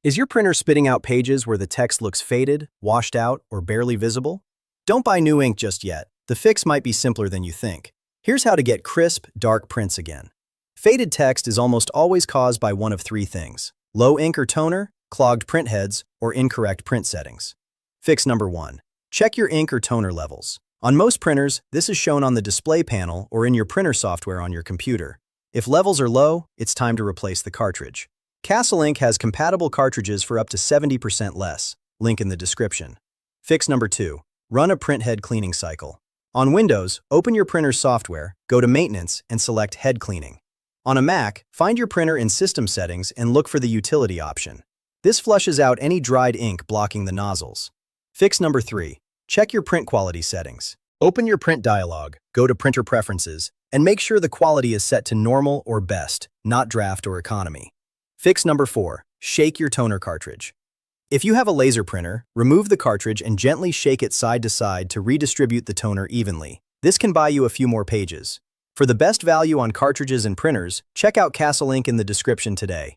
Is your printer spitting out pages where the text looks faded, washed out, or barely visible? Don't buy new ink just yet. The fix might be simpler than you think. Here's how to get crisp, dark prints again. Faded text is almost always caused by one of three things: low ink or toner, clogged print heads, or incorrect print settings. Fix number 1. Check your ink or toner levels. On most printers, this is shown on the display panel or in your printer software on your computer. If levels are low, it's time to replace the cartridge. CastleInk has compatible cartridges for up to 70% less. Link in the description. Fix number 2. Run a print head cleaning cycle. On Windows, open your printer's software, go to Maintenance, and select Head Cleaning. On a Mac, find your printer in System Settings and look for the Utility option. This flushes out any dried ink blocking the nozzles. Fix number 3. Check your print quality settings. Open your print dialog, go to Printer Preferences, and make sure the quality is set to Normal or Best, not Draft or Economy. Fix number 4. Shake your toner cartridge. If you have a laser printer, remove the cartridge and gently shake it side to side to redistribute the toner evenly. This can buy you a few more pages. For the best value on cartridges and printers, check out CastleInk in the description today.